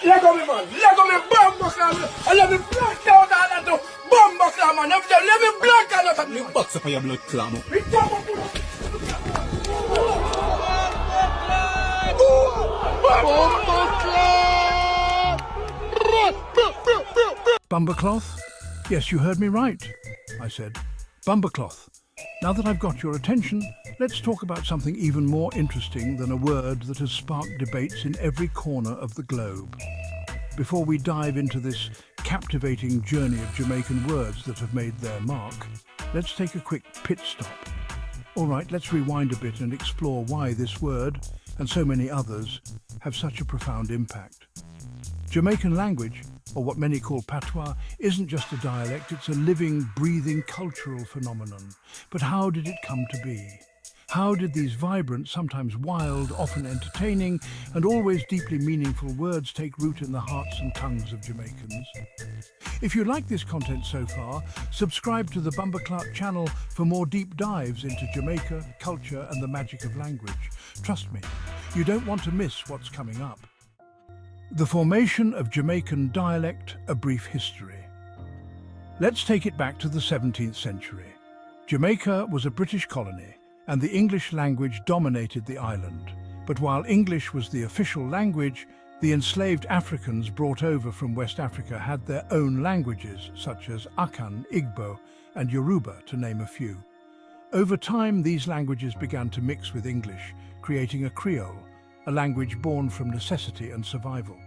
Let go me, man. Let go me, Bumboclaat. And let me black out all that Bumboclaat, man. Let me black out that. You box up on your blood clam. Bumboclaat? Yes, you heard me right, I said. Bumboclaat. Now that I've got your attention, let's talk about something even more interesting than a word that has sparked debates in every corner of the globe. Before we dive into this captivating journey of Jamaican words that have made their mark, let's take a quick pit stop. All right, let's rewind a bit and explore why this word, and so many others, have such a profound impact. Jamaican language, or what many call patois, isn't just a dialect, it's a living, breathing cultural phenomenon. But how did it come to be? How did these vibrant, sometimes wild, often entertaining, and always deeply meaningful words take root in the hearts and tongues of Jamaicans? If you like this content so far, subscribe to the Bumboclaat channel for more deep dives into Jamaica, culture, and the magic of language. Trust me, you don't want to miss what's coming up. The formation of Jamaican dialect, a brief history. Let's take it back to the 17th century. Jamaica was a British colony, and the English language dominated the island. But while English was the official language, the enslaved Africans brought over from West Africa had their own languages, such as Akan, Igbo, and Yoruba, to name a few. Over time, these languages began to mix with English, creating a Creole, a language born from necessity and survival.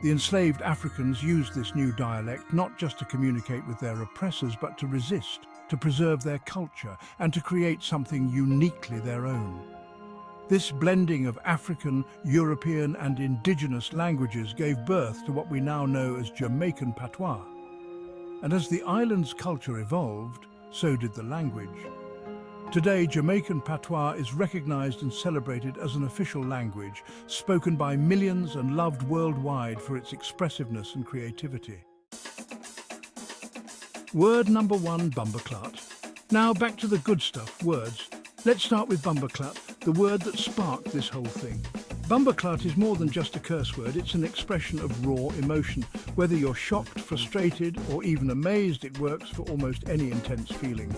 The enslaved Africans used this new dialect not just to communicate with their oppressors, but to resist, to preserve their culture, and to create something uniquely their own. This blending of African, European, and indigenous languages gave birth to what we now know as Jamaican patois. And as the island's culture evolved, so did the language. Today, Jamaican patois is recognized and celebrated as an official language, spoken by millions and loved worldwide for its expressiveness and creativity. Word number 1, Bumboclaat. Now back to the good stuff, words. Let's start with Bumboclaat, the word that sparked this whole thing. Bumboclaat is more than just a curse word, it's an expression of raw emotion. Whether you're shocked, frustrated, or even amazed, it works for almost any intense feeling.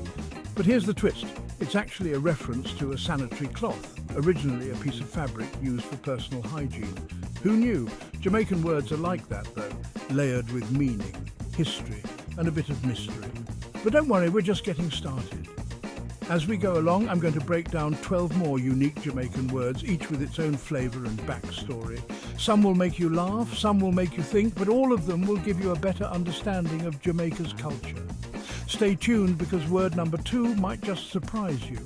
But here's the twist. It's actually a reference to a sanitary cloth, originally a piece of fabric used for personal hygiene. Who knew? Jamaican words are like that, though, layered with meaning, history, and a bit of mystery. But don't worry, we're just getting started. As we go along, I'm going to break down 12 more unique Jamaican words, each with its own flavour and backstory. Some will make you laugh, some will make you think, but all of them will give you a better understanding of Jamaica's culture. Stay tuned because word number 2 might just surprise you.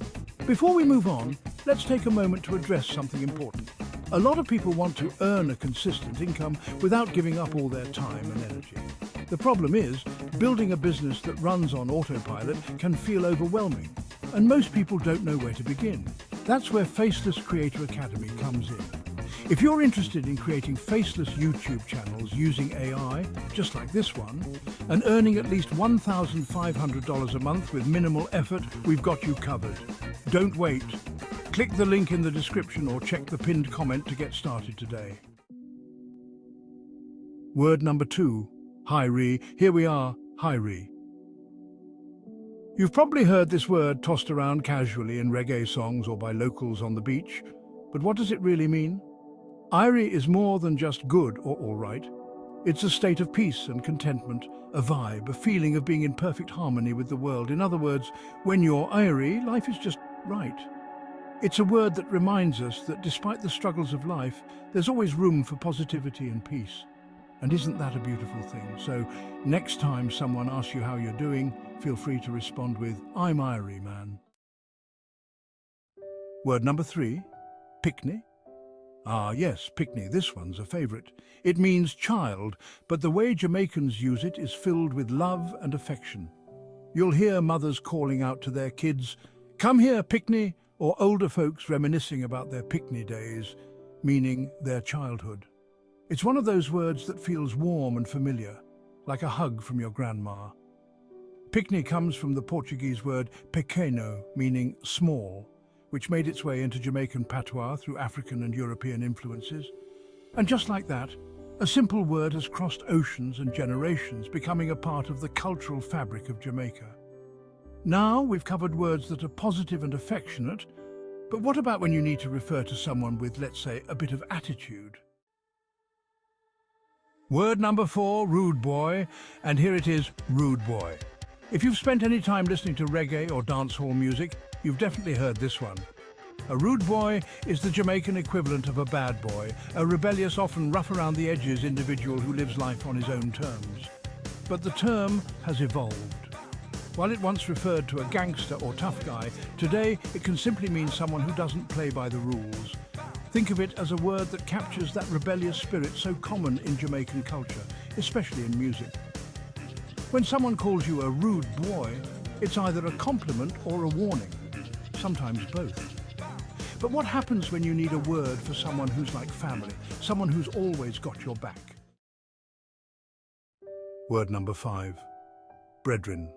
Before we move on, let's take a moment to address something important. A lot of people want to earn a consistent income without giving up all their time and energy. The problem is, building a business that runs on autopilot can feel overwhelming, and most people don't know where to begin. That's where Faceless Creator Academy comes in. If you're interested in creating faceless YouTube channels using AI, just like this one, and earning at least $1,500 a month with minimal effort, we've got you covered. Don't wait. Click the link in the description or check the pinned comment to get started today. Word number 2, Irie. Here we are, Irie. You've probably heard this word tossed around casually in reggae songs or by locals on the beach, but what does it really mean? Irie is more than just good or all right. It's a state of peace and contentment, a vibe, a feeling of being in perfect harmony with the world. In other words, when you're Irie, life is just right. It's a word that reminds us that despite the struggles of life, there's always room for positivity and peace. And isn't that a beautiful thing? So next time someone asks you how you're doing, feel free to respond with, "I'm Irie, man." Word number 3, Pickney. Ah yes, Pickney, this one's a favourite. It means child, but the way Jamaicans use it is filled with love and affection. You'll hear mothers calling out to their kids, "Come here, Pickney," or older folks reminiscing about their Pickney days, meaning their childhood. It's one of those words that feels warm and familiar, like a hug from your grandma. Pickney comes from the Portuguese word pequeno, meaning small, which made its way into Jamaican patois through African and European influences. And just like that, A simple word has crossed oceans and generations, becoming a part of the cultural fabric of Jamaica. Now we've covered words that are positive and affectionate, but what about when you need to refer to someone with, let's say, a bit of attitude? Word number 4, rude boy, and here it is, rude boy. If you've spent any time listening to reggae or dancehall music, you've definitely heard this one. A rude boy is the Jamaican equivalent of a bad boy, a rebellious, often rough around the edges individual who lives life on his own terms. But the term has evolved. While it once referred to a gangster or tough guy, today it can simply mean someone who doesn't play by the rules. Think of it as a word that captures that rebellious spirit so common in Jamaican culture, especially in music. When someone calls you a rude boy, it's either a compliment or a warning, sometimes both. But what happens when you need a word for someone who's like family, someone who's always got your back? Word number 5, Bredrin.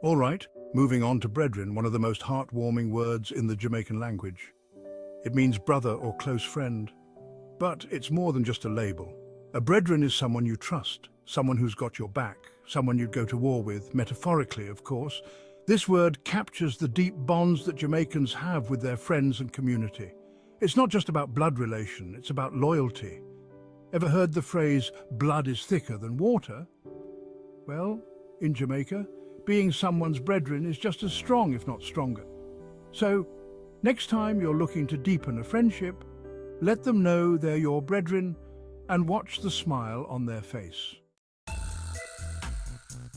All right, moving on to Bredrin, one of the most heartwarming words in the Jamaican language. It means brother or close friend. But it's more than just a label. A Bredrin is someone you trust, someone who's got your back, someone you'd go to war with, metaphorically, of course. This word captures the deep bonds that Jamaicans have with their friends and community. It's not just about blood relation, it's about loyalty. Ever heard the phrase, blood is thicker than water? Well, in Jamaica, being someone's Bredrin is just as strong, if not stronger. So, next time you're looking to deepen a friendship, let them know they're your Bredrin and watch the smile on their face.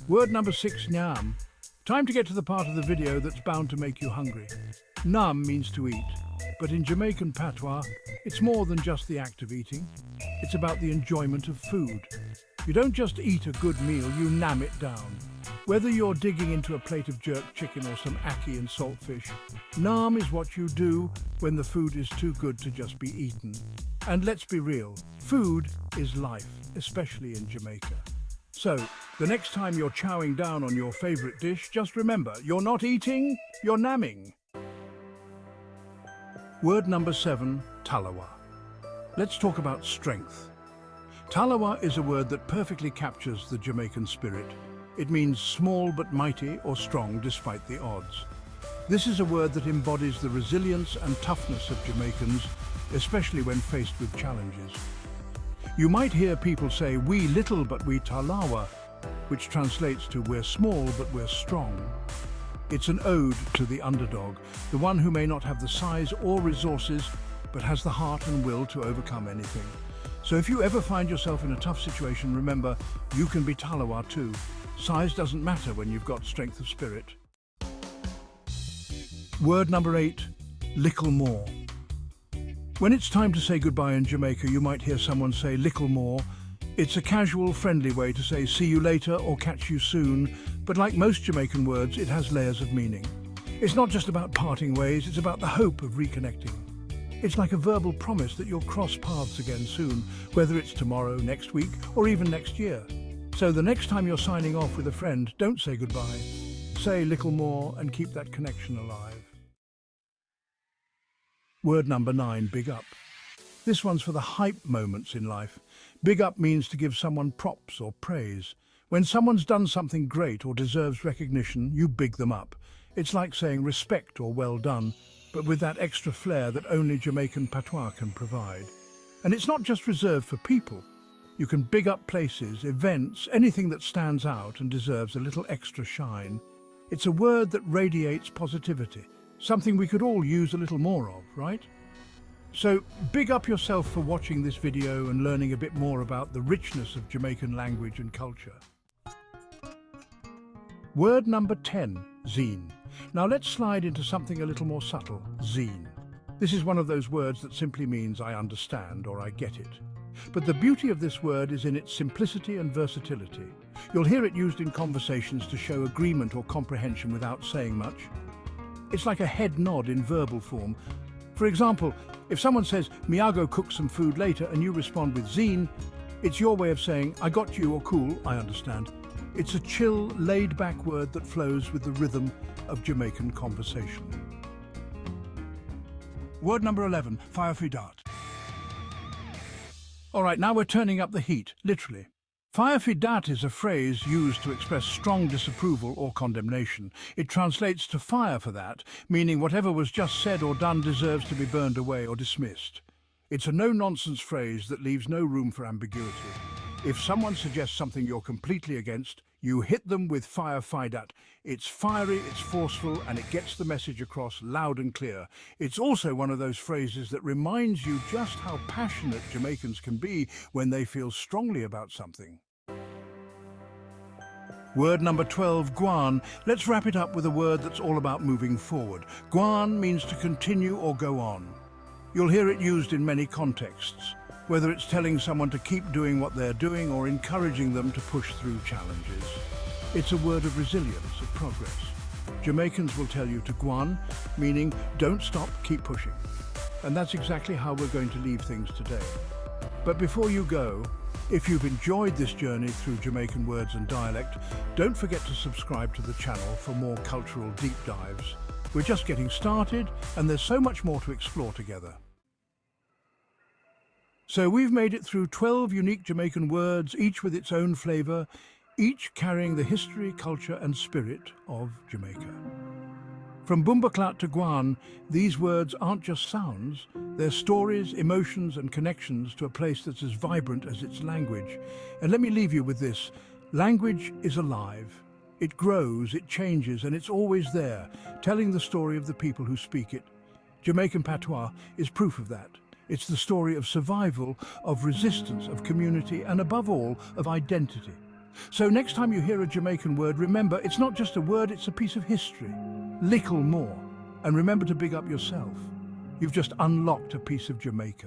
Word number 6, Nyam. Time to get to the part of the video that's bound to make you hungry. Nyam means to eat, but in Jamaican patois, it's more than just the act of eating. It's about the enjoyment of food. You don't just eat a good meal, you nyam it down. Whether you're digging into a plate of jerk chicken or some ackee and saltfish, nyam is what you do when the food is too good to just be eaten. And let's be real, food is life, especially in Jamaica. So, the next time you're chowing down on your favourite dish, just remember, you're not eating, you're namming. Word number 7, Tallawah. Let's talk about strength. Tallawah is a word that perfectly captures the Jamaican spirit. It means small but mighty or strong despite the odds. This is a word that embodies the resilience and toughness of Jamaicans, especially when faced with challenges. You might hear people say, we little but we Tallawah, which translates to we're small but we're strong. It's an ode to the underdog, the one who may not have the size or resources, but has the heart and will to overcome anything. So if you ever find yourself in a tough situation, remember, you can be Tallawah too. Size doesn't matter when you've got strength of spirit. Word number 8, Likkle More. When it's time to say goodbye in Jamaica, you might hear someone say Likkle More. It's a casual, friendly way to say see you later or catch you soon, but like most Jamaican words, it has layers of meaning. It's not just about parting ways, it's about the hope of reconnecting. It's like a verbal promise that you'll cross paths again soon, whether it's tomorrow, next week, or even next year. So the next time you're signing off with a friend, don't say goodbye. Say Likkle More and keep that connection alive. Word number 9, big up. This one's for the hype moments in life. Big up means to give someone props or praise. When someone's done something great or deserves recognition, you big them up. It's like saying respect or well done, but with that extra flair that only Jamaican patois can provide. And it's not just reserved for people. You can big up places, events, anything that stands out and deserves a little extra shine. It's a word that radiates positivity, something we could all use a little more of, right? So, big up yourself for watching this video and learning a bit more about the richness of Jamaican language and culture. Word number 10, Zeen. Now let's slide into something a little more subtle, Zeen. This is one of those words that simply means I understand or I get it. But the beauty of this word is in its simplicity and versatility. You'll hear it used in conversations to show agreement or comprehension without saying much. It's like a head nod in verbal form. For example, if someone says, "Miago cook some food later," and you respond with Zeen, it's your way of saying, "I got you," or "cool, I understand." It's a chill, laid-back word that flows with the rhythm of Jamaican conversation. Word number 11, Fyah. All right, now we're turning up the heat, literally. Fyah is a phrase used to express strong disapproval or condemnation. It translates to fire for that, meaning whatever was just said or done deserves to be burned away or dismissed. It's a no-nonsense phrase that leaves no room for ambiguity. If someone suggests something you're completely against, you hit them with Fyah. It's fiery, it's forceful, and it gets the message across loud and clear. It's also one of those phrases that reminds you just how passionate Jamaicans can be when they feel strongly about something. Word number 12, Gwaan. Let's wrap it up with a word that's all about moving forward. Gwaan means to continue or go on. You'll hear it used in many contexts, whether it's telling someone to keep doing what they're doing or encouraging them to push through challenges. It's a word of resilience, of progress. Jamaicans will tell you to Gwaan, meaning don't stop, keep pushing. And that's exactly how we're going to leave things today. But before you go, if you've enjoyed this journey through Jamaican words and dialect, don't forget to subscribe to the channel for more cultural deep dives. We're just getting started, and there's so much more to explore together. So we've made it through 12 unique Jamaican words, each with its own flavour, each carrying the history, culture and spirit of Jamaica. From Bumboclaat to Gwaan, these words aren't just sounds, they're stories, emotions and connections to a place that's as vibrant as its language. And let me leave you with this. Language is alive. It grows, it changes, and it's always there, telling the story of the people who speak it. Jamaican patois is proof of that. It's the story of survival, of resistance, of community, and above all, of identity. So next time you hear a Jamaican word, remember, it's not just a word, it's a piece of history. Likkle More. And remember to big up yourself. You've just unlocked a piece of Jamaica.